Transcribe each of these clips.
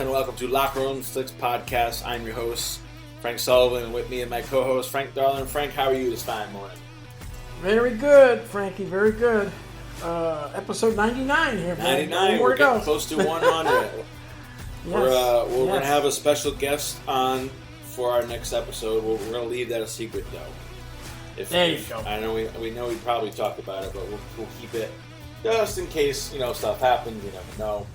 and welcome to Locker Room Slicks Podcast. I'm your host, Frank Sullivan, and with me and my co-host, Frank Darling. Frank, how are you this fine morning? Very good, Frankie, very good. Episode 99 here, man. 99, we're getting close to 100. Yes. We're going to have a special guest on for our next episode. We're going to leave that a secret, though. There you go. I know we know we probably talked about it, but we'll keep it just in case, stuff happens. You never know.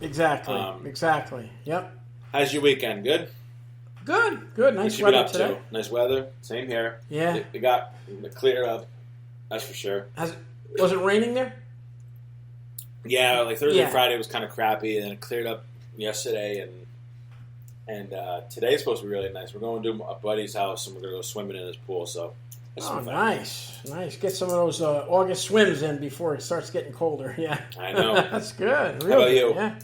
Exactly. Yep. How's your weekend? Good? Good. Nice What you been weather up today. to? Nice weather. Same here. Yeah. It cleared up. That's for sure. Was it raining there? Yeah, like Thursday and Yeah. Friday was kind of crappy, and then it cleared up yesterday, and today's supposed to be really nice. We're going to a buddy's house, and we're going to go swimming in his pool, so that's Oh, fun. nice. Get some of those August swims in before it starts getting colder. Yeah. I know. That's good. How about you? Yeah.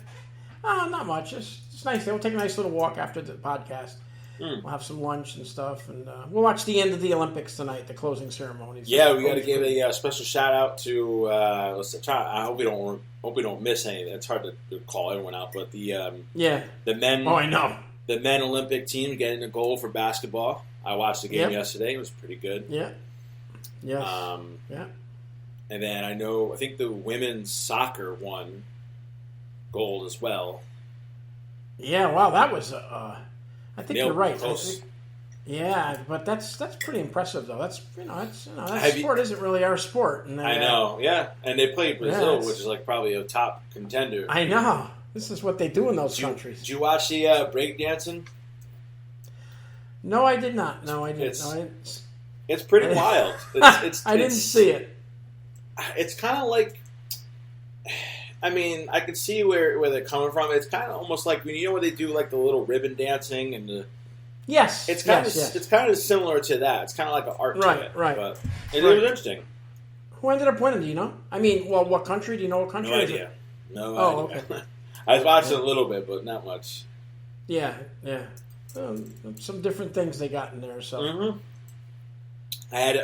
Oh, not much. It's nice. We'll take a nice little walk after the podcast. We'll have some lunch and stuff, and we'll watch the end of the Olympics tonight, the closing ceremonies. Yeah, we got to give a special shout out to. I hope we don't miss anything. It's hard to call everyone out, but the men. Oh, I know. The men Olympic team getting a goal for basketball. I watched the game yesterday. It was pretty good. Yeah. Yes. Yeah. And then I think the women's soccer won gold as well. Yeah. Wow, that was. I think you're right. Close. But that's pretty impressive though. That Have sport isn't really our sport. And, I know, yeah. And they played Brazil, Yeah, which is like probably a top contender. I know. This is what they do in those countries. Did you watch the breakdancing? No, I did not. No, I didn't. It's pretty wild. I didn't see it. It's kind of like, I mean, I can see where they're coming from. It's kind of almost like when when they do like the little ribbon dancing and the. Yes. It's kind of similar to that. It's kind of like an art to it. Right. But it was interesting. Who ended up winning? Do you know? I mean, well, what country? Do you know what country? No idea. No idea. Okay. I was watching a little bit, but not much. Yeah. Some different things they got in there. So. Mm-hmm. I had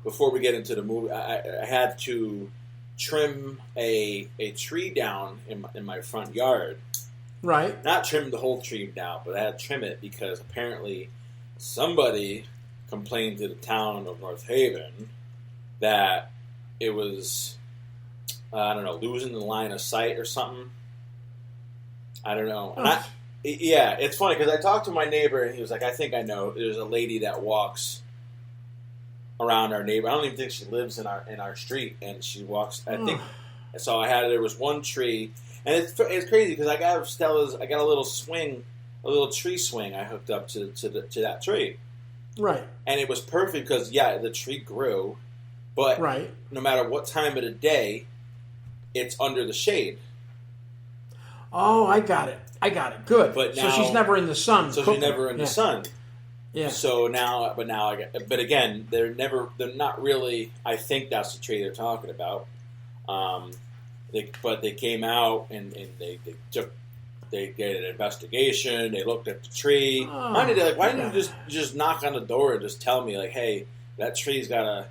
before we get into the movie, I had to trim a tree down in my front yard. Right. Not trim the whole tree down, but I had to trim it because apparently somebody complained to the town of North Haven that it was, I don't know, losing the line of sight or something. I don't know. Oh. It's funny because I talked to my neighbor and he was like, I think I know. There's a lady that walks around our neighbor. I don't even think she lives in our street, and she walks. I think so. There was one tree, and it's crazy because I got a little swing, a little tree swing I hooked up to that tree, right? And it was perfect because the tree grew, but no matter what time of the day, it's under the shade. Oh, I got it. Good. But so now, she's never in the sun. So she's never in the sun. Yeah. So but again, they're not really. I think that's the tree they're talking about. But they came out and they did an investigation. They looked at the tree. Why didn't you just knock on the door and just tell me like, hey, that tree's gotta?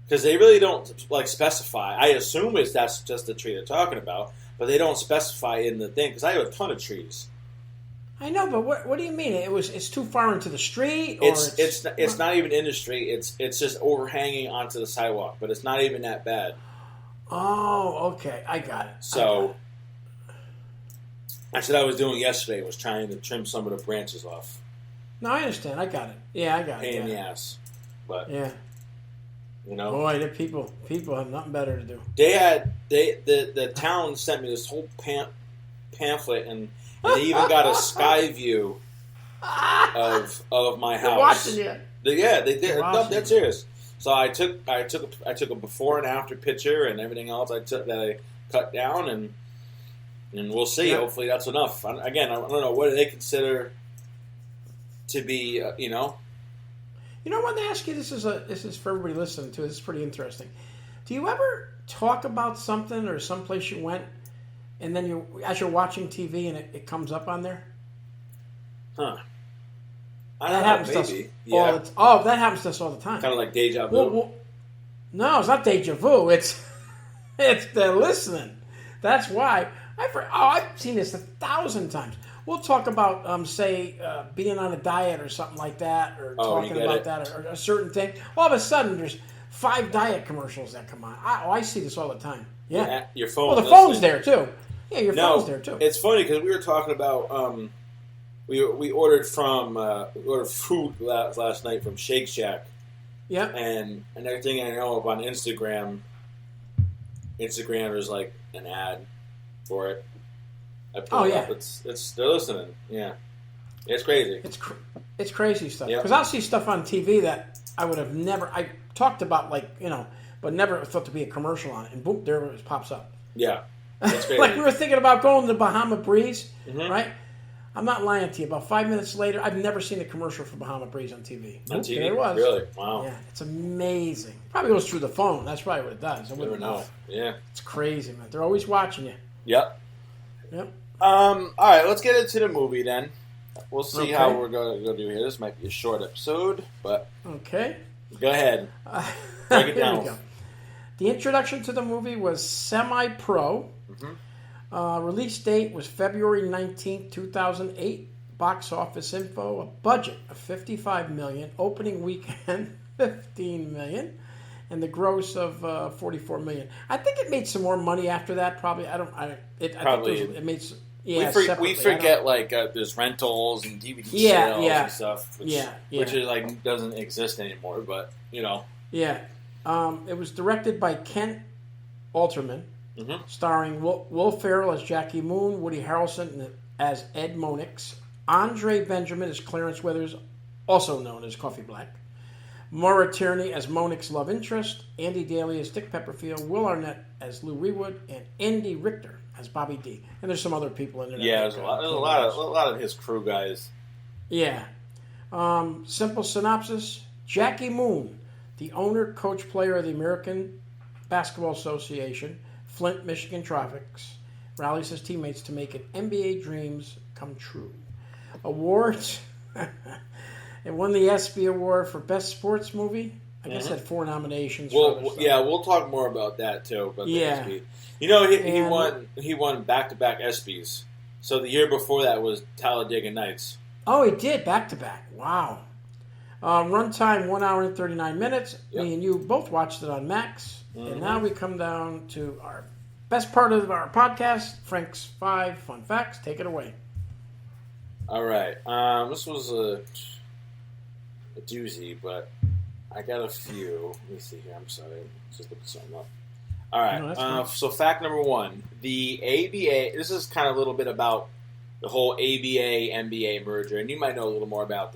Because they really don't like specify. I assume that's just the tree they're talking about, but they don't specify in the thing. Because I have a ton of trees. I know, but what do you mean? It's too far into the street? Or it's not even in the street. It's just overhanging onto the sidewalk, but it's not even that bad. Oh, okay, I got it. So that's what I was doing yesterday. Was trying to trim some of the branches off. No, I understand. I got it. Yeah, I got it. Pain in the ass, but yeah, boy, the people have nothing better to do. The town sent me this whole pamphlet and they even got a sky view of my house. They're watching you. They did. No, that's serious. So I took a before and after picture and everything else I cut down and we'll see. Yeah. Hopefully that's enough. Again, I don't know what do they consider to be. You know, I wanted to ask you. This is for everybody listening to. This is pretty interesting. Do you ever talk about something or someplace you went? And then as you're watching TV and it comes up on there? Huh. That happens to us. Yeah. That happens to us all the time. Kind of like deja vu. No, it's not deja vu. It's they're listening. That's why I've seen this 1,000 times. We'll talk about, say, being on a diet or something like that, or talking about that, or a certain thing. All of a sudden, there's 5 diet commercials that come on. I see this all the time. Yeah. Your phone. Well, the phone's there, too. Yeah, your phone's there, too. It's funny because we were talking about, we ordered food last night from Shake Shack. Yeah. And everything I know up on Instagram there's like an ad for it. I pull it up. It's they're listening. Yeah, it's crazy. It's crazy stuff. Yep. Because I'll see stuff on TV that I would have never. I talked about but never thought to be a commercial on it, and boom, there it pops up. Yeah, that's crazy. Like we were thinking about going to Bahama Breeze, right? I'm not lying to you. About 5 minutes later, I've never seen a commercial for Bahama Breeze on TV. On TV? There it was. Really? Wow. Yeah, it's amazing. Probably goes through the phone. That's probably what it does. I wouldn't know. Yeah. It's crazy, man. They're always watching you. Yep. Yep. All right, let's get into the movie then. We'll see how we're going to go do here. This might be a short episode, but okay. Go ahead. Break it down. Here we go. The introduction to the movie was Semi-Pro. Release date was February 19th, 2008. Box office info, a budget of $55 million, opening weekend $15 million, and the gross of $44 million. I think it made some more money after that. Probably, I think it made some. Yeah, we forget like there's rentals and DVD sales and stuff, which is like doesn't exist anymore. But yeah, it was directed by Kent Alterman, starring Will Ferrell as Jackie Moon, Woody Harrelson as Ed Monix, Andre Benjamin as Clarence Withers, also known as Coffee Black, Maura Tierney as Monix's love interest, Andy Daly as Dick Pepperfield, Will Arnett as Lou Reedwood, and Andy Richter as Bobby D. And there's some other people in there. Yeah, there's a lot of his crew guys. Yeah. Simple synopsis: Jackie Moon, the owner, coach, player of the American Basketball Association, Flint, Michigan Tropics, rallies his teammates to make an NBA dreams come true. Awards. It won the ESPY Award for Best Sports Movie. I guess it had 4 nominations. We'll talk more about that too. About the ESPY. He won back-to-back ESPYs. So the year before that was Talladega Nights. Oh, he did back-to-back. Wow. Runtime 1 hour and 39 minutes. Yep. Me and you both watched it on Max. And now we come down to our best part of our podcast, Frank's 5 Fun Facts. Take it away. All right. This was a doozy, but I got a few. Let me see here. I'm sorry. Just looking something up. All right. So fact number 1. The ABA, this is kind of a little bit about the whole ABA-NBA merger, and you might know a little more about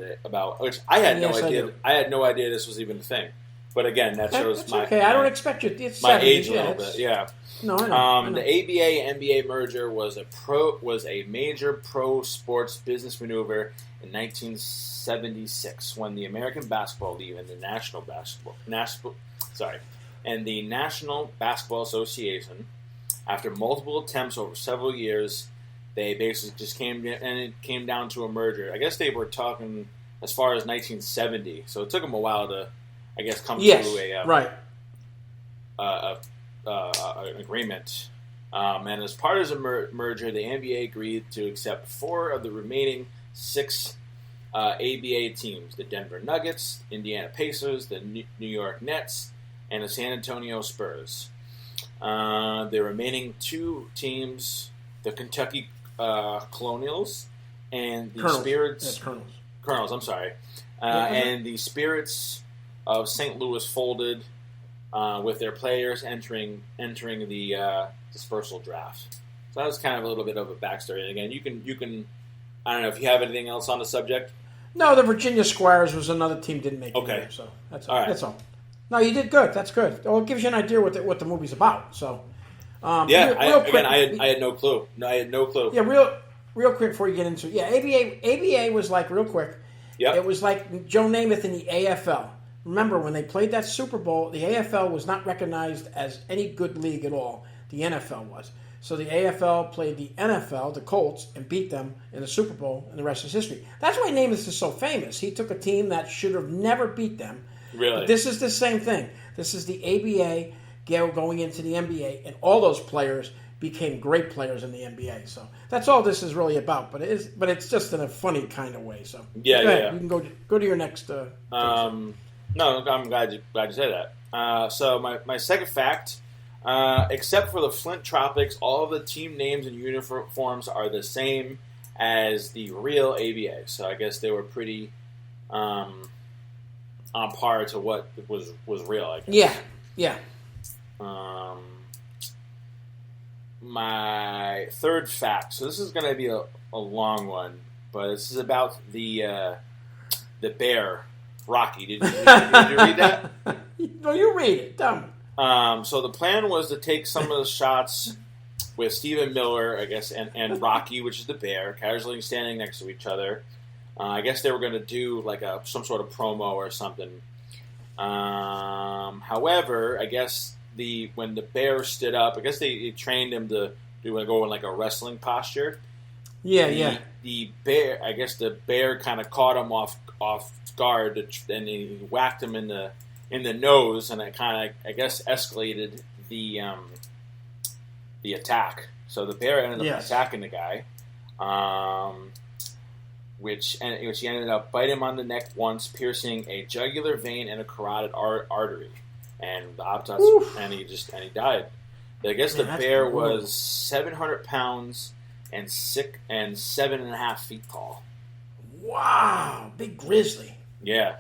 which I had no idea. I had no idea this was even a thing. But again, that shows my... okay. I don't expect you... It's my 70s, age a little bit, yeah. No, I know. The ABA-NBA merger was a major pro sports business maneuver in 1976 when the American Basketball League and the National Basketball Association, after multiple attempts over several years, they basically just came down to a merger. I guess they were talking as far as 1970, so it took them a while to, I guess, come to an agreement. And as part of the merger, the NBA agreed to accept 4 of the remaining 6 ABA teams: the Denver Nuggets, Indiana Pacers, the New York Nets, and the San Antonio Spurs. The remaining 2 teams, the Kentucky Colonials and the Spirits... Colonels, I'm sorry. And the Spirits of St. Louis folded with their players entering the dispersal draft. So that was kind of a little bit of a backstory. And again, you can I don't know if you have anything else on the subject. No, the Virginia Squires was another team didn't make it. Okay, so that's all. Right. That's all. No, you did good. That's good. Well, it gives you an idea what the movie's about. So I had no clue. No, I had no clue. Yeah, real quick before you get into it. Yeah, ABA was like real quick. Yeah, it was like Joe Namath in the AFL. Remember, when they played that Super Bowl, the AFL was not recognized as any good league at all. The NFL was. So the AFL played the NFL, the Colts, and beat them in the Super Bowl, and the rest is history. That's why Namath is so famous. He took a team that should have never beat them. Really? But this is the same thing. This is the ABA going into the NBA, and all those players became great players in the NBA. So that's all this is really about. But it's just in a funny kind of way. So yeah. You can go to your next. No, I'm glad you said that. So my second fact, except for the Flint Tropics, all of the team names and uniforms are the same as the real ABA. So I guess they were pretty on par to what was real, I guess. Yeah. My third fact. So this is going to be a long one, but this is about the bear, Rocky. Did you read that? No, you read it. Tell me. So the plan was to take some of the shots with Stephen Miller, I guess, and Rocky, which is the bear, casually standing next to each other. I guess they were going to do like some sort of promo or something. However, I guess when the bear stood up, I guess they trained him to go in like a wrestling posture. Yeah. The bear, I guess the bear kind of caught him off guard, and he whacked him in the nose, and it kind of, I guess, escalated the attack. So the bear ended up attacking the guy, which he ended up biting him on the neck once, piercing a jugular vein and a carotid artery, and the autopsy, and he died. I guess the bear was 700 pounds and 7.5 feet tall. Wow, big grizzly. Yeah.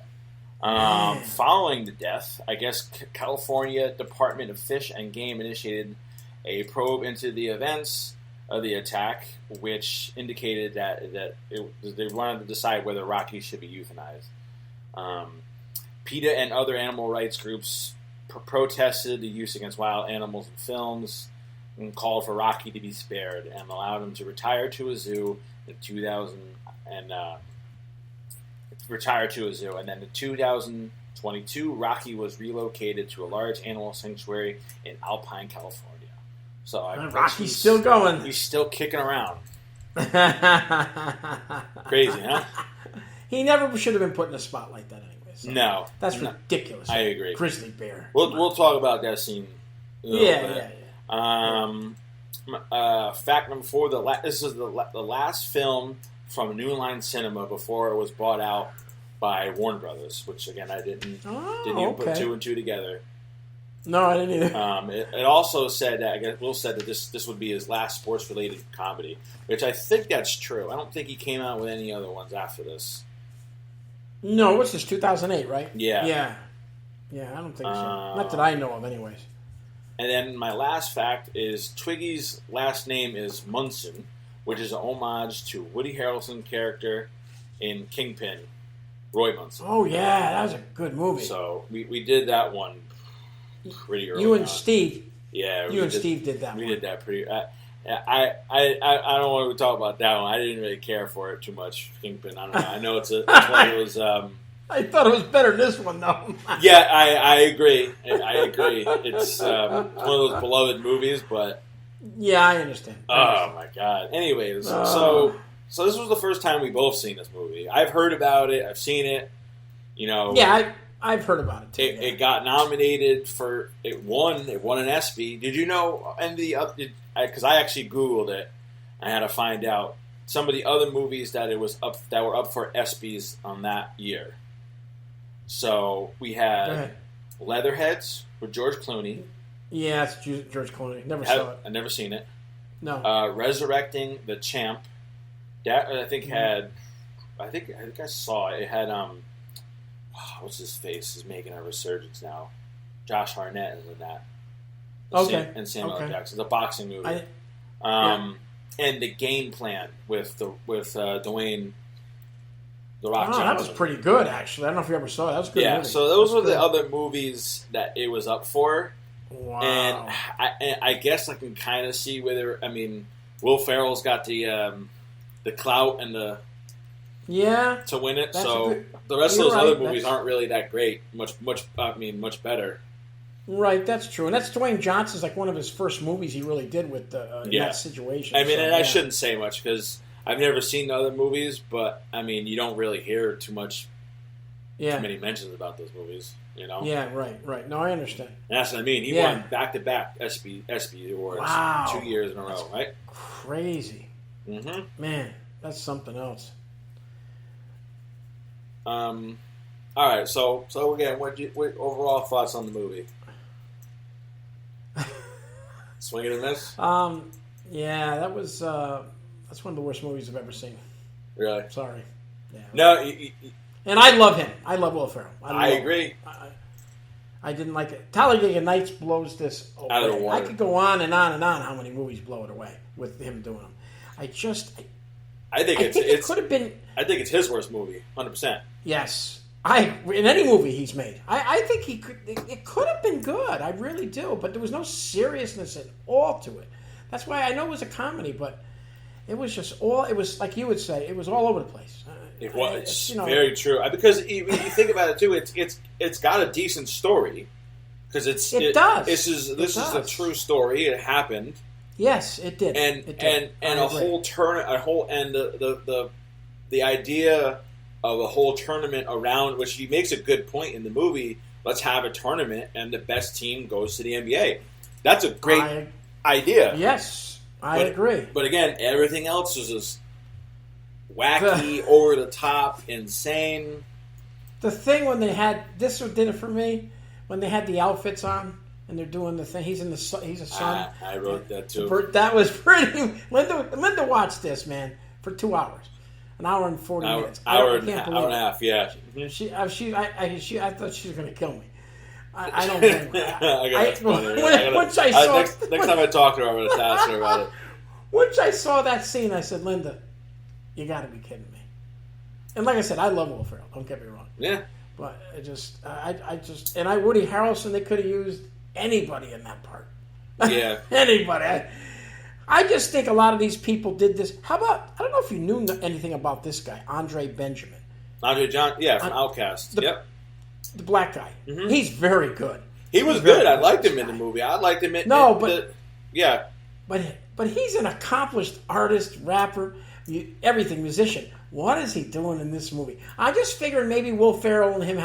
Following the death, I guess California Department of Fish and Game initiated a probe into the events of the attack, which indicated that they wanted to decide whether Rocky should be euthanized. PETA and other animal rights groups protested the use against wild animals in films and called for Rocky to be spared and allowed him to retire to a zoo in 2000 and then in 2022, Rocky was relocated to a large animal sanctuary in Alpine, California. So Rocky's still going. He's still kicking around. Crazy, huh? He never should have been put in a spot like that anyway. So no. That's ridiculous. I agree. Grizzly bear. We'll talk about that scene in a little bit. Fact number 4, this is the last film from New Line Cinema before it was bought out by Warner Brothers, which again I didn't even put 2 and 2 together. No, I didn't either. It also said that, I guess Will said that this would be his last sports related comedy, which I think that's true. I don't think he came out with any other ones after this. No, what's this? 2008, right? Yeah. Yeah, I don't think so. Not that I know of, anyways. And then my last fact is Twiggy's last name is Munson, which is an homage to Woody Harrelson's character in Kingpin, Roy Munson. Oh, yeah, that was a good movie. So we did that one pretty early. You and Steve. Yeah. Steve did that one. We did that pretty... I don't want to talk about that one. I didn't really care for it too much, Kingpin. I don't know. I know it's one of those... I thought it was better than this one, though. Yeah, I agree. I agree. It's one of those beloved movies, but... Yeah, I understand. Oh, my God. Anyways, so this was the first time we both seen this movie. I've heard about it. I've seen it. You know... Yeah, I've heard about it, too. It got nominated for... It won an ESPY. Did you know... Because I actually Googled it. I had to find out some of the other movies that were up for ESPYs on that year. So we had Leatherheads with George Clooney. Yeah, it's George Clooney. Never saw it. I've never seen it. No. Resurrecting the Champ. That I think had. I think I saw it. It had what's his face is making a resurgence now. Josh Hartnett is in that. Okay. And Samuel L. Jackson. It's a boxing movie. And the Game Plan with Dwayne The Rock Johnson. That was pretty good, actually. I don't know if you ever saw it. That was a good movie. So those were the other movies that it was up for. Wow. And I guess I can kind of see whether, I mean, Will Ferrell's got the clout and the to win it. So the rest of those other movies aren't really that great. Much better. Right, that's true, and that's Dwayne Johnson's like one of his first movies he really did with in that situation. I mean, I shouldn't say much because I've never seen the other movies, but I mean, you don't really hear too much Yeah. many mentions about those movies. You know. Yeah. Right. No, I understand. And that's what I mean. He won back-to-back ESPY awards, Wow. 2 years in a row, right? Crazy. Mm-hmm. Man, that's something else. All right. So again, what overall thoughts on the movie? Swing and a miss. Yeah, that's one of the worst movies I've ever seen. Really? Sorry. Yeah. No. And I love him. I love Will Ferrell. I agree. I didn't like it. Talladega Nights blows this away. Out of the water. I could go on and on and on how many movies blow it away with him doing them. I think it could have been. I think it's his worst movie, 100%. Yes, in any movie he's made. I think he could. It could have been good. I really do, but there was no seriousness at all to it. That's why I know it was a comedy, but it was just all. It was like you would say. It was all over the place. It was very true because you think about it too. It's got a decent story because it does. This is a true story. It happened. Yes, it did. And a whole the idea of a whole tournament around, which he makes a good point in the movie. Let's have a tournament, and the best team goes to the NBA. That's a great idea. Yes, I agree. But again, everything else is just wacky, over the top, insane. The thing when they had this did it for me when they had the outfits on and they're doing the thing. He's a son. I wrote that too. That was pretty. Linda watched this, man, for 2 hours, an hour and 40 minutes. Hour and a half. Yeah. I thought she was going to kill me. I don't think. Next time I talk to her, I'm going to ask her about it. Once I saw that scene, I said, Linda, you got to be kidding me. And like I said, I love Will Ferrell. Don't get me wrong. Yeah. But Woody Harrelson, they could have used anybody in that part. Yeah. Anybody. I just think a lot of these people did this. How about, I don't know if you knew anything about this guy, Andre Benjamin. Andre John, from Outkast. Yep. The black guy. Mm-hmm. He's very good. He was good. I liked him in the movie. I liked him in yeah. But he's an accomplished artist, rapper, everything, musician. What is he doing in this movie? I just figured maybe Will Ferrell and him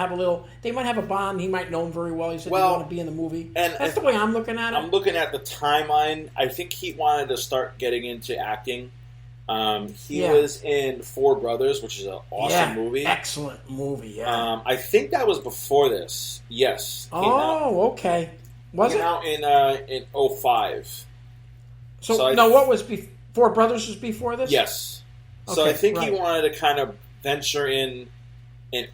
they might have a bond. He might know him very well. He said he want to be in the movie. And that's the way I'm looking at it. I'm looking at the timeline. I think he wanted to start getting into acting. He was in Four Brothers, which is an awesome movie. Excellent movie, yeah. I think that was before this. Yes. Okay. Came out in 05. So what was Four Brothers was before this? Yes. So I think he wanted to kind of venture in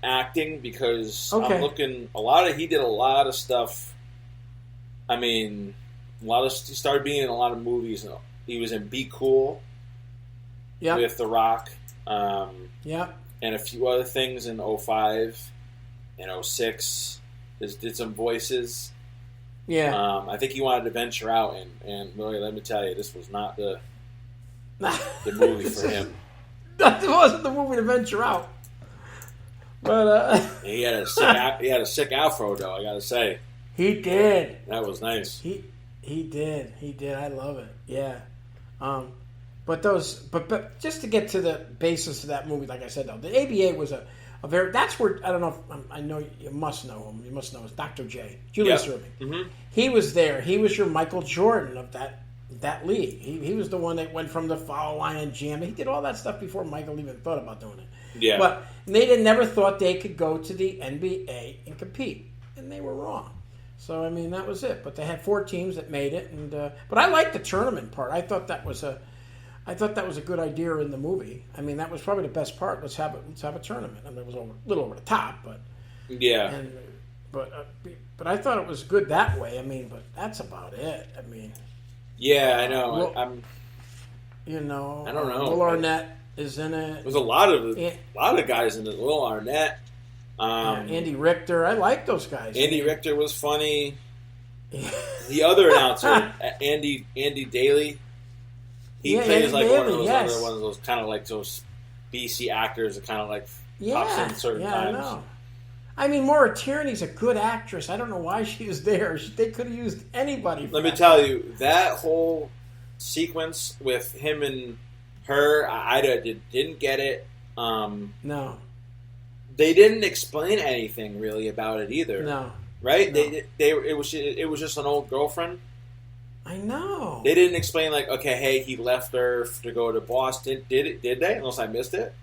acting because I'm looking he did a lot of stuff. I mean, he started being in a lot of movies. He was in Be Cool with The Rock. And a few other things in 05 and 06. Did some voices. Yeah. I think he wanted to venture out and really, let me tell you, this was not the movie for him. That wasn't the movie to venture out. But he had a sick afro though. I gotta say, he did. That was nice. He did. I love it. Yeah. But just to get to the basis of that movie, like I said, though, the ABA was a very. That's where I don't know. If, I know you must know him. You must know it's Dr. J. Julius Erving. Mm-hmm. He was there. He was your Michael Jordan of that league. He was the one that went from the foul line and jam. He did all that stuff before Michael even thought about doing it. Yeah. But they never thought they could go to the NBA and compete, and they were wrong. So I mean that was it. But they had 4 teams that made it, and but I liked the tournament part. I thought that was a good idea in the movie. I mean that was probably the best part. Let's have a tournament. I mean it was a little over the top, but yeah. But I thought it was good that way. I mean, but that's about it. I mean. Yeah, I know. Well, I don't know. Will Arnett is in it. There's a lot of guys in it. Will Arnett, Andy Richter. I like those guys. Andy Richter was funny. The other announcer, Andy Daly, he plays like one of those other ones of those kind of like those BC actors that kind of like pops in certain times. I know. I mean, Maura Tierney's a good actress. I don't know why she was there. They could have used anybody. Let me tell you, that whole sequence with him and her, I didn't get it. No. they didn't explain anything really about it either. No. Right? No. It was just an old girlfriend. I know. They didn't explain like, okay, hey, he left her to go to Boston. Did they? Unless I missed it.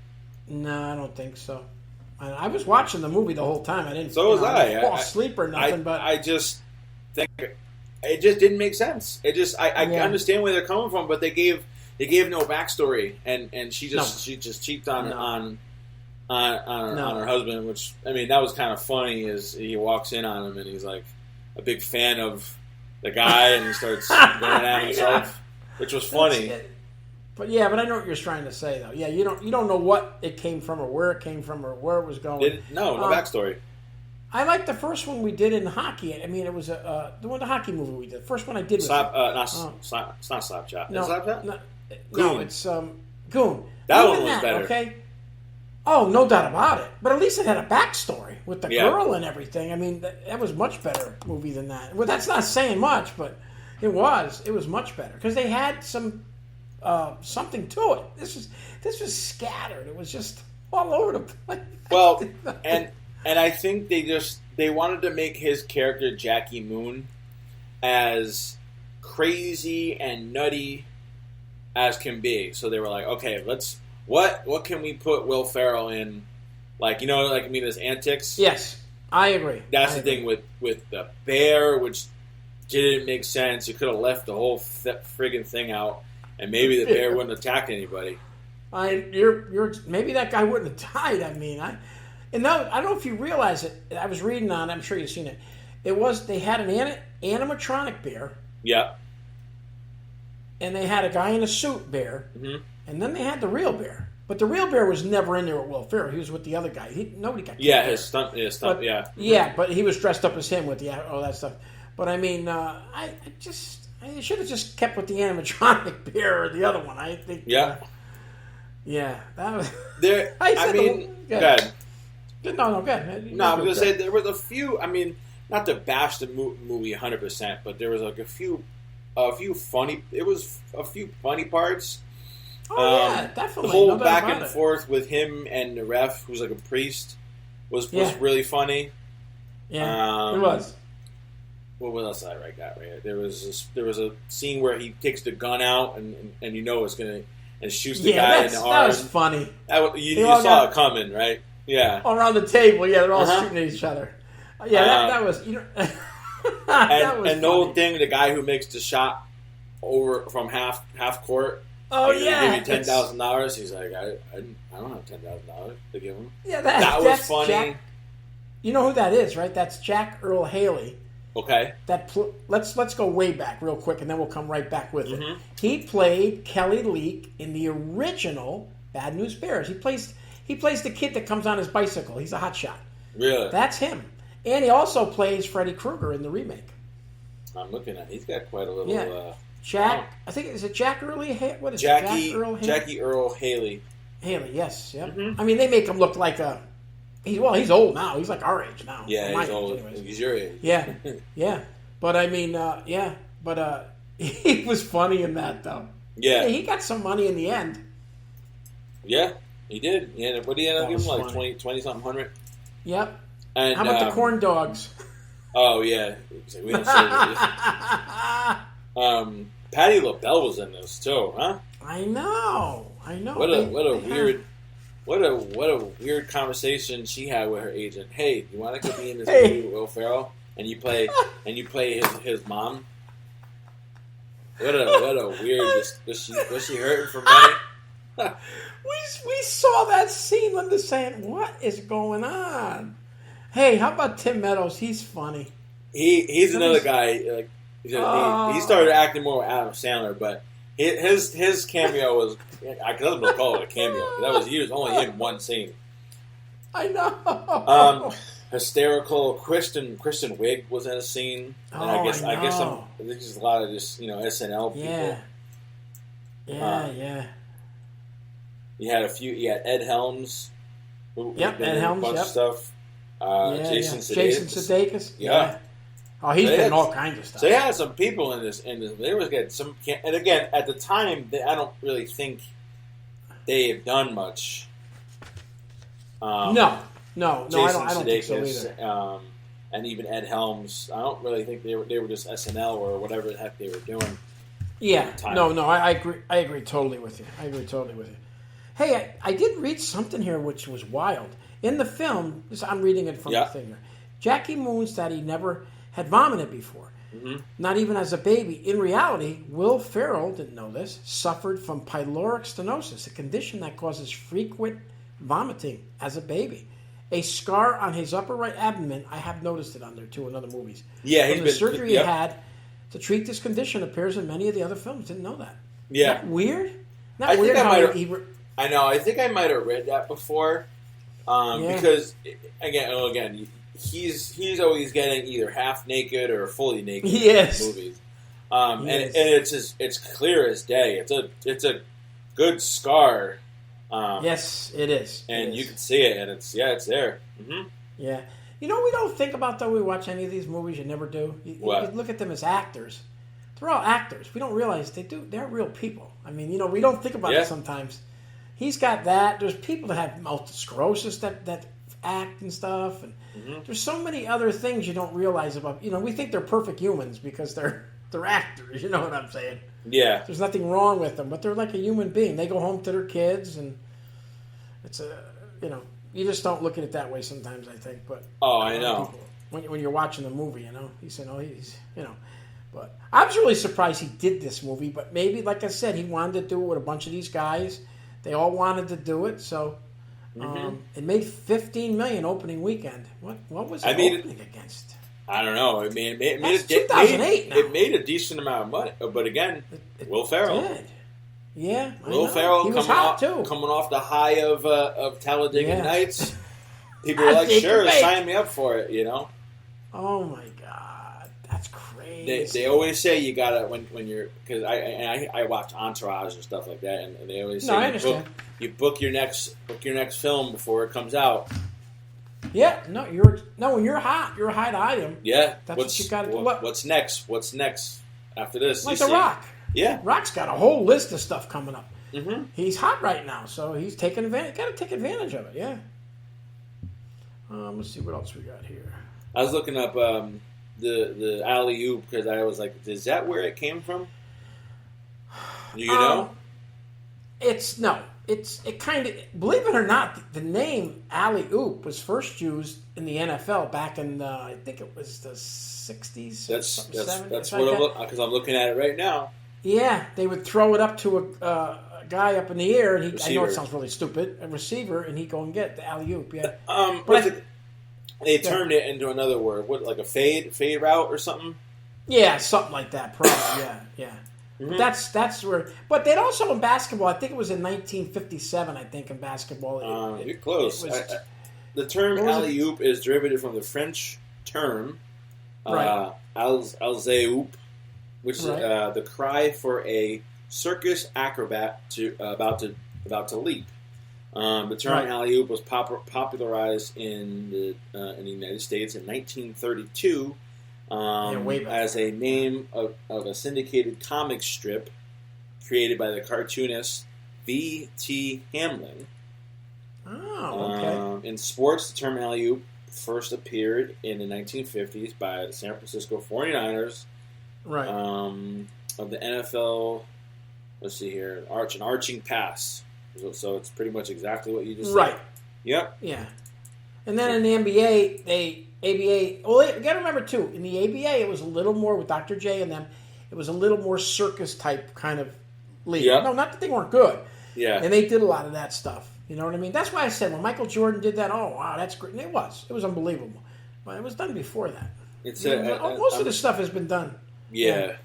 No, I don't think so. I was watching the movie the whole time. I didn't. So was I. Fall asleep or nothing. But I just think it just didn't make sense. It just I understand where they're coming from, but they gave no backstory, and she just cheated on her husband, which I mean that was kind of funny. Is he walks in on him and he's like a big fan of the guy, and he starts going at himself, which was funny. But I know what you're trying to say though. Yeah, you don't know what it came from or where it came from or where it was going. No backstory. I like the first one we did in hockey. I mean, it was the hockey movie we did. The first one I did was it's not Slapshot. No, Is Slapshot? No, it's Goon. That one was better. Okay. Oh, no doubt about it. But at least it had a backstory with the girl and everything. I mean, that was much better movie than that. Well, that's not saying much, but it was much better because they had some something to it. This was scattered. It was just all over the place. Well, and I think they wanted to make his character Jackie Moon as crazy and nutty as can be. So they were like, okay, what can we put Will Ferrell in? Like, his antics. Yes, I agree. That's the thing with the bear, which didn't make sense. You could have left the whole friggin' thing out, and maybe the bear wouldn't attack anybody. You're maybe that guy wouldn't have died. I mean, I don't know if you realize it. I was reading on. I'm sure you've seen it. They had an animatronic bear. Yeah. And they had a guy in a suit bear. Mm-hmm. And then they had the real bear. But the real bear was never in there with Will Ferrell. He was with the other guy. Nobody got killed. Yeah, his stunt, yeah. Yeah, but he was dressed up as him with all that stuff. But I mean, I should have just kept with the animatronic bear or the other one. I think. Yeah. Yeah, that was. Go ahead. No, go ahead. No, I was going to say there was a few. I mean, not to bash the movie 100%, but there was like a few funny. It was a few funny parts. Oh yeah, definitely. The whole back and forth with him and the ref, who's like a priest, was really funny. Yeah, it was. What else did I write that right? There was a scene where he takes the gun out and it's gonna and shoots the guy in the arm. That was funny. You saw it coming, right? Yeah. Around the table, they're all shooting at each other. Yeah, that was and the whole thing, the guy who makes the shot over from half court. Oh yeah, give me $10,000. He's like, I don't have $10,000 to give him. Yeah, that was funny. Jack, you know who that is, right? That's Jack Earl Haley. Okay. Let's go way back real quick, and then we'll come right back with it. He played Kelly Leak in the original Bad News Bears. He plays the kid that comes on his bicycle. He's a hotshot. Really? That's him. And he also plays Freddy Krueger in the remake. I'm looking at. He's got quite a little. Yeah. Jack, I think is it Jack Early? What is Jackie, it? Jackie Earl Haley. Haley, yes, yeah. I mean, they make him look like he's old now. He's like our age now. Yeah, he's old. He's your age. Yeah, yeah. But I mean, he was funny in that though. Yeah, he got some money in the end. Yeah, he did. Yeah, what did he end up giving? Like 20 something hundred. Yep. And how about the corn dogs? Oh yeah, we don't say Patti LaBelle was in this too, huh? I know. What a weird conversation she had with her agent. Hey, you want to be in this movie with Will Ferrell and you play his mom? What a weird. Was she hurting for money? We saw that scene. Linda saying, "What is going on?" Hey, how about Tim Meadows? He's funny. He's another guy. Like he started acting more with Adam Sandler, but his cameo was. I couldn't call it a cameo. He was only in one scene. I know. Hysterical Kristen Wiig was in a scene, and I guess there's just a lot of just SNL people. Yeah. You had Ed Helms. Ed Helms. Bunch of stuff. Jason Sudeikis. Yeah. Oh, he's been in all kinds of stuff. So they had some people in this. They was getting some, and again, at the time, I don't really think they have done much. No, No, I Jason don't think so Sudeikis, either. and even Ed Helms. I don't really think they were just SNL or whatever the heck they were doing. Yeah, Time. no, I agree. I agree totally with you. Hey, I did read something here which was wild. In the film, I'm reading it from the thing here. Jackie Moon said he never had vomited before, not even as a baby. In reality, Will Ferrell, didn't know this, suffered from pyloric stenosis, a condition that causes frequent vomiting as a baby. A scar on his upper right abdomen, I have noticed it on there too in other movies. Yeah, the surgery he had to treat this condition appears in many of the other films. Didn't know that. Yeah. Not weird? Not I weird think how I know. I think I might have read that before. Because again, he's always getting either half naked or fully naked in movies. And it's clear as day. It's a good scar. Yes, it is. And you can see it, and it's there. Mm-hmm. Yeah. You know, we don't think about though. We watch any of these movies. You never do. You look at them as actors. They're all actors. We don't realize they're real people. I mean, we don't think about it sometimes. He's got that. There's people that have multiple sclerosis that act and stuff, and there's so many other things you don't realize about. We think they're perfect humans because they're actors. You know what I'm saying? Yeah. There's nothing wrong with them, but they're like a human being. They go home to their kids, and it's you just don't look at it that way sometimes. I think, but I know when you're watching the movie, he said, he's But I was really surprised he did this movie. But maybe, like I said, he wanted to do it with a bunch of these guys. They all wanted to do it, so it made $15 million opening weekend. What was it opening against? I don't know. I mean, it made 2008 now. It made a decent amount of money, but again, Will Ferrell. Did. Yeah, Will Ferrell he was hot too. Coming off the high of Talladega Nights. People were like, "Sure, sign me up for it." Oh my God, that's crazy. They always say you gotta when you're because I watch Entourage and stuff like that, and they always say you book your next film before it comes out. Yeah, when you're hot, you're a hot item. Yeah, that's what you got to do. What's next? What's next after this? Like The Rock. Yeah, Rock's got a whole list of stuff coming up. Mm-hmm. He's hot right now, so he's taking advantage. Got to take advantage of it. Yeah. Let's see what else we got here. I was looking up the alley oop because I was like, is that where it came from? Do you know? It kind of, believe it or not, the name alley-oop was first used in the NFL back in, I think it was the 60s. That's what because I'm looking at it right now. Yeah, they would throw it up to a guy up in the air, and I know it sounds really stupid, a receiver, and he'd go and get the alley-oop, yeah. They turned it into another word, like a fade route or something? Yeah, something like that, probably, yeah. Mm-hmm. That's where. But they'd also in basketball. I think it was in 1957. I think in basketball. You're close. The term alley oop is derivative from the French term alley-oop, which is the cry for a circus acrobat about to leap. The term alley-oop was popularized in the United States in 1932. As a name of a syndicated comic strip created by the cartoonist V.T. Hamlin. Oh, okay. In sports, the term alley-oop first appeared in the 1950s by the San Francisco 49ers. Right. Of the NFL, let's see here, an arching pass. So it's pretty much exactly what you just said. Right. Yep. Yeah. And then in the NBA, well, you got to remember, too, in the ABA, it was a little more, with Dr. J and them, it was a little more circus-type kind of league. Yep. No, not that they weren't good. Yeah. And they did a lot of that stuff. You know what I mean? That's why I said when Michael Jordan did that, oh, wow, that's great. And it was unbelievable. But it was done before that. Most of the stuff has been done. Yeah.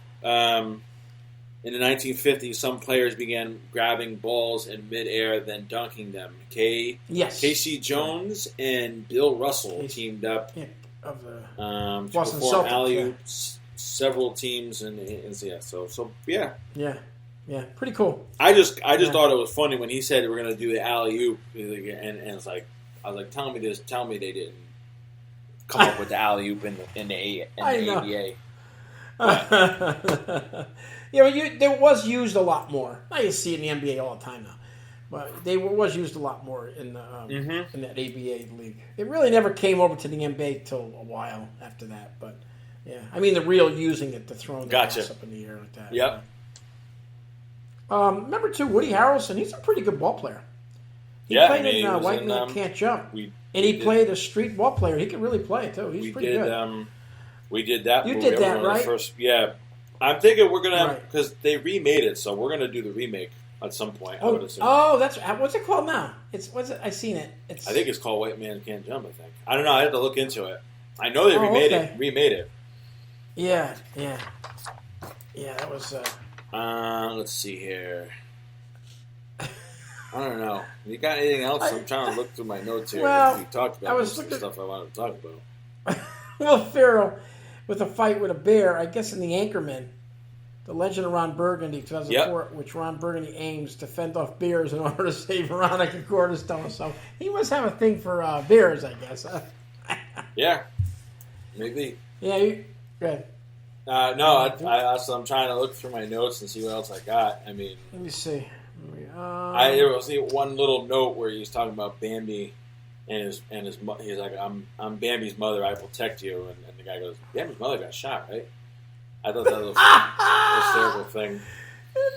In the 1950s, some players began grabbing balls in midair, then dunking them. Casey Jones and Bill Russell teamed up to perform alley-oops. Several teams and yeah, pretty cool. I just thought it was funny when he said we're going to do the alley-oop, and it's like I was like, tell me they didn't come up with the alley-oop in the ABA. Yeah, there was used a lot more. Now you see it in the NBA all the time now. But they was used a lot more in the in that ABA league. It really never came over to the NBA till a while after that. But yeah, I mean the real using it to throw the pass up in the air like that. Yep. Remember too, Woody Harrelson. He's a pretty good ball player. He played in White Man Can't Jump, and he played a street ball player. He could really play too. He's pretty good. We did that. You movie. did that, right? I'm thinking we're gonna because they remade it, so we're gonna do the remake at some point. I would assume. Oh, that's what's it called now? What's it? I seen it. I think it's called White Man Can't Jump. I think. I don't know. I have to look into it. I know they remade it. Yeah. That was. Let's see here. I don't know. You got anything else? I'm trying to look through my notes here. Well, we talked about most of the stuff I wanted to talk about. Will Ferrell with a fight with a bear, I guess in The Anchorman, The Legend of Ron Burgundy, 2004, which Ron Burgundy aims to fend off bears in order to save Veronica Cornerstone. So he must have a thing for bears, I guess. Yeah, maybe. Yeah, good. I'm trying to look through my notes and see what else I got. I mean, let me see. There was one little note where he was talking about Bambi and his he's like, I'm Bambi's mother, I protect you, and the guy goes, Bambi's mother got shot, right? I thought that was a hysterical thing.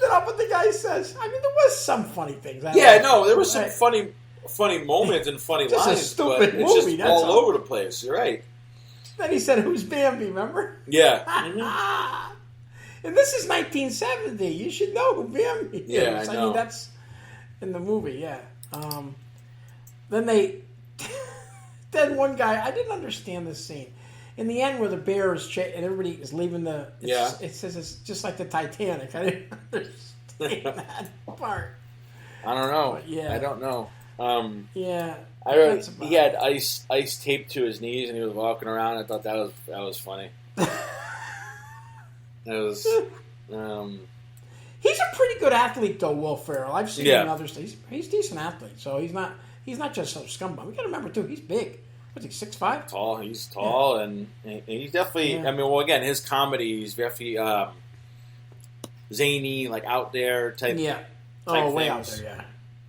That's what the guy says. I mean, there was some funny things. There was some funny moments and funny just lines, a stupid but it's movie, just all over the place. You're right. Then he said, "Who's Bambi?" Remember? Yeah. And this is 1970. You should know who Bambi is. Yeah, I know. mean, that's in the movie. Yeah. Then then one guy. I didn't understand this scene. In the end, where the bear is and everybody is leaving it says it's just like the Titanic. I didn't understand that part. I don't know. But, I don't know. He had ice taped to his knees and he was walking around. I thought that was funny. He's a pretty good athlete, though, Will Ferrell. I've seen him in other states. He's a decent athlete, so he's not just some scumbag. We got to remember too, he's big. What's he, 6'5"? Tall. He's tall, and he's definitely. Yeah. I mean, well, again, his comedy, he's definitely zany, like out there type. Yeah. Type way out there. Yeah.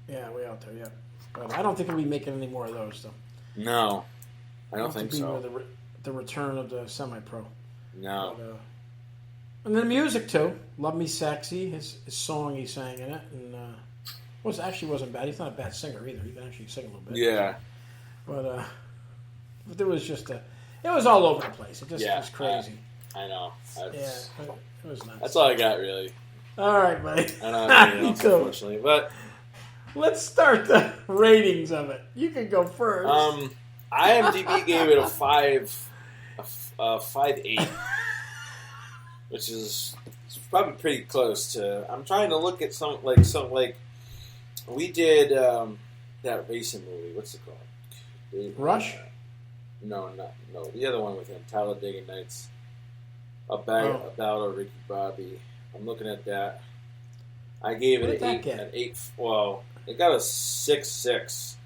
Yeah, way out there. Yeah. But I don't think we'll be making any more of those, though. No, I don't think so. The return of the semi-pro. No. But, and then the music too. "Love Me Sexy," his song he sang in it, and wasn't bad. He's not a bad singer either. He can actually sing a little bit. Yeah. But there was it was all over the place. It just was crazy. I know. It was nuts. That's all I got, really. All right, buddy. I don't have anything else, unfortunately. But let's start the ratings of it. You can go first. IMDb gave it a 5.8, which is probably pretty close to. I'm trying to look at something like we did that racing movie. What's it called? Rush. No. The other one with him, Talladega Nights. About a Ricky Bobby. I'm looking at that. I gave it an 8. Well, it got a 6.6.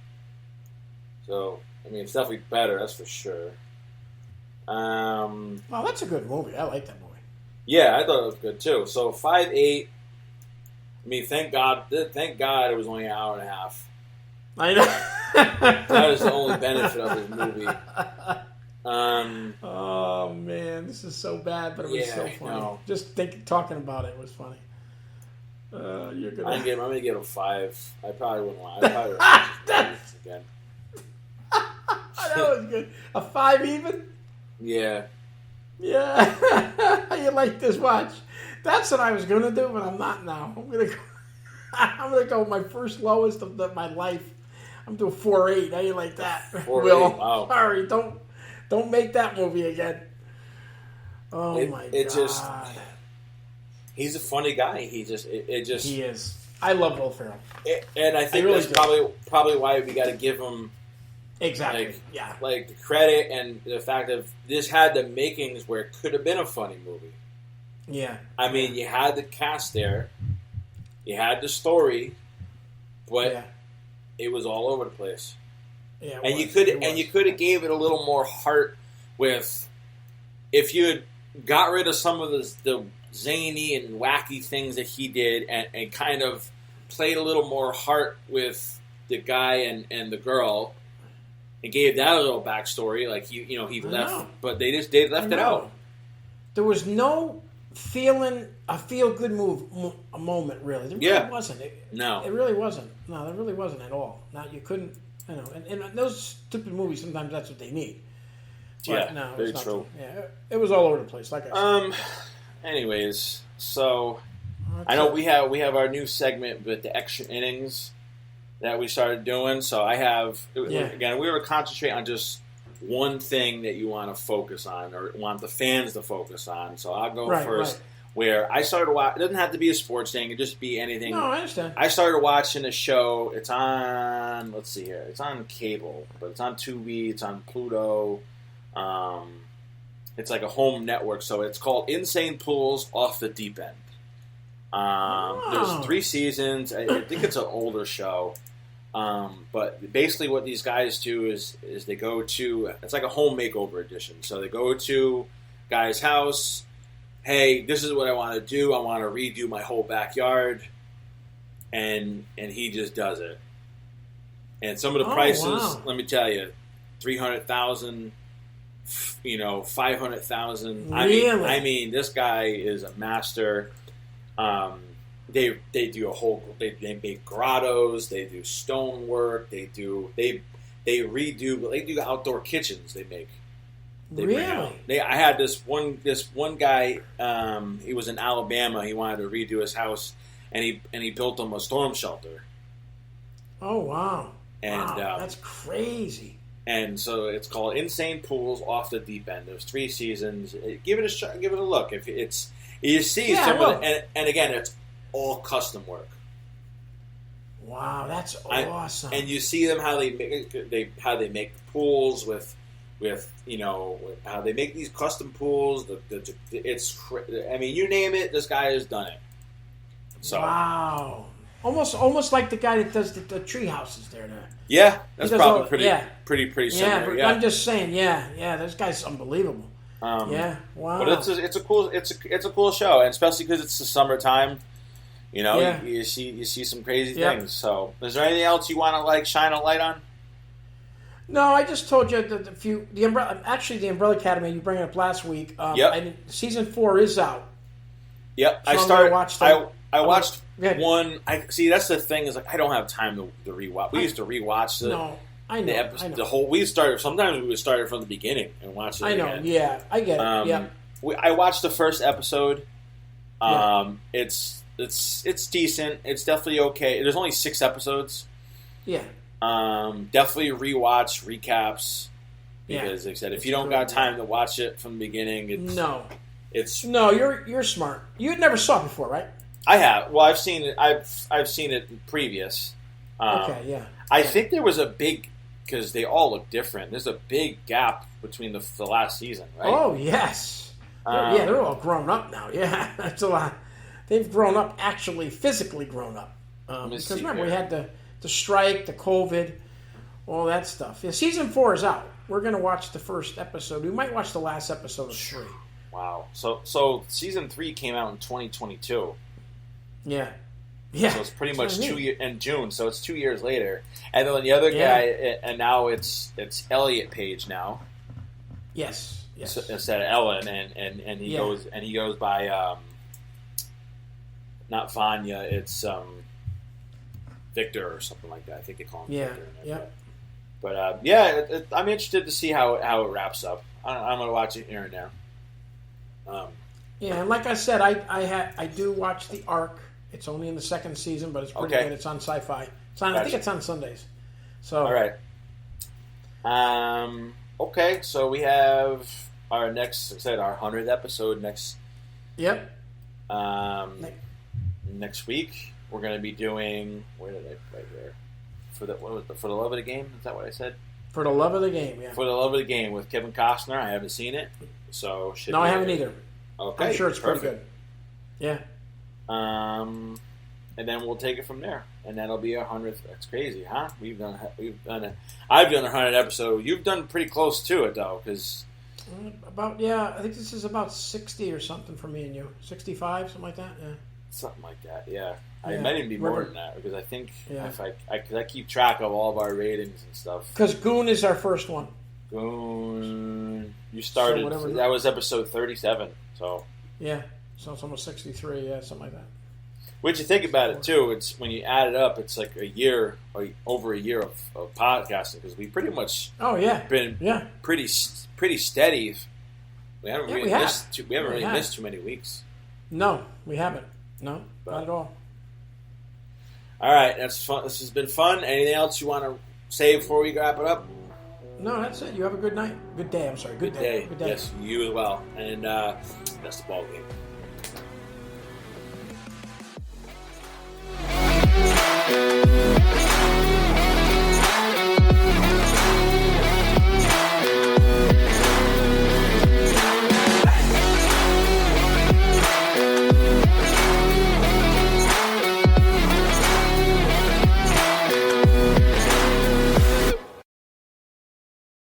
So, I mean, it's definitely better. That's for sure. Well, that's a good movie. I like that movie. Yeah, I thought it was good too. So 5.8. I mean, thank God it was only an hour and a half. I know. That is the only benefit of this movie. Oh man, this is so bad, but it was so funny. No. Just talking about it was funny. I'm gonna give it a 5. I probably wouldn't want. I probably would watch this again. That was good. A 5 even? Yeah. Yeah. You like this watch? That's what I was gonna do, but I'm not now. I'm gonna go my first lowest of my life. I'm doing 4.8. How you like that? 4.8. Will? Wow. Sorry, don't make that movie again. Oh my God. He's a funny guy. He is. I love Will Ferrell. And I think that's probably why we got to give him exactly like the credit and the fact that this had the makings where it could have been a funny movie. Yeah. I mean, you had the cast there, you had the story, but it was all over the place. Yeah, you could have gave it a little more heart with if you had got rid of some of the zany and wacky things that he did and kind of played a little more heart with the guy and the girl, and gave that a little backstory. Like he left, but they left it out. There was no a feel good moment really. There really wasn't. It really wasn't. No, there really wasn't at all. Now you couldn't, and those stupid movies sometimes that's what they need. But no, very true. Yeah, it was all over the place. Like I said. Anyways, so I know we have our new segment with the extra innings that we started doing. So again, we were concentrating on just one thing that you want to focus on or want the fans to focus on. So I'll go first. Right. Where I started watching, it doesn't have to be a sports thing; it could just be anything. No, I understand. I started watching a show. It's on. Let's see here. It's on cable, but it's on Tubi. It's on Pluto. It's like a home network, so it's called Insane Pools Off the Deep End. There's 3 seasons. I think it's an older show. But basically what these guys do is they go to, it's like a home makeover edition. So they go to guy's house. Hey, this is what I want to do. I want to redo my whole backyard. And he just does it. And some of the prices, let me tell you, $300,000, $500,000. Really? I mean, this guy is a master. They do they make grottos, they do stonework, they redo outdoor kitchens. I had this one guy. He was in Alabama. He wanted to redo his house, and he built him a storm shelter. Oh wow! And that's crazy. And so it's called Insane Pools Off the Deep End. There's 3 seasons. Give it a shot. Give it a look. If it's you see some of it, and again, it's all custom work. Wow, that's awesome. And you see them how they make the pools with how they make these custom pools. I mean, you name it, this guy has done it. So wow, almost like the guy that does the tree houses there. Yeah, that's probably pretty similar. Yeah, I'm just saying. Yeah, this guy's unbelievable. Wow. But it's a cool show, and especially because it's the summertime. You see some crazy things. So, is there anything else you want to shine a light on? No, I just told you the Umbrella Academy. You brought it up last week. Season 4 is out. Yep, so I watched one. That's the thing is I don't have time to rewatch. We used to rewatch the episode, the whole. Sometimes we would start it from the beginning and watch it. I know. Again. Yeah, I get it. Yeah. I watched the first episode. It's decent. It's definitely okay. There's only 6 episodes. Yeah. Definitely rewatch recaps because, like I said, if you don't got time to watch it from the beginning, you're smart. You never saw it before, right? I have. Well, I've seen it. I've seen it previous. Okay. Yeah. I think there was a big because they all look different. There's a big gap between the last season, right? Oh yes. They're all grown up now. Yeah, that's a lot. They've grown up, actually physically grown up. Because remember, we had the strike, the COVID, all that stuff. Yeah, season 4 is out. We're going to watch the first episode. We might watch the last episode of 3. Wow. So season 3 came out in 2022. Yeah. So it's pretty much 2 years in June. So it's 2 years later. And then the other guy, and now it's Elliot Page now. Yes. Instead of Ellen, and he goes by. Not Vanya, it's Victor or something like that. I think they call him Victor. Yeah. But I'm interested to see how it wraps up. I'm going to watch it here and there. And like I said, I do watch The Ark. It's only in the 2nd season, but it's pretty good. It's on Sci-Fi. I think it's on Sundays. So all right. Okay, so we have our next, like I said, our 100th episode next. Yep. Next week we're going to be doing. Where did I write there? For the love of the game. Is that what I said? For the love of the game. Yeah. For the love of the game with Kevin Costner. I haven't seen it, so I haven't either. Okay, I'm sure it's pretty good. Yeah. And then we'll take it from there, and that'll be our 100th. That's crazy, huh? I've done a 100 episode. You've done pretty close to it though, because. I think this is about 60 or something for me and you. 65, something like that. Yeah. Something like that, yeah. I might even be more than that because I think if I keep track of all of our ratings and stuff. Because Goon is our first one. Goon, you started. That was episode 37. So yeah, so it's almost 63. Yeah, something like that. Which you think about it too, it's when you add it up, it's like a year, or over a year of podcasting because we pretty much been pretty steady. We haven't really missed too many weeks. No, we haven't. No, not at all. All right, that's fun. This has been fun. Anything else you want to say before we wrap it up? No, that's it. You have a good night. Good day. I'm sorry. Good day. Good day. Yes, you as well. And that's the ball game.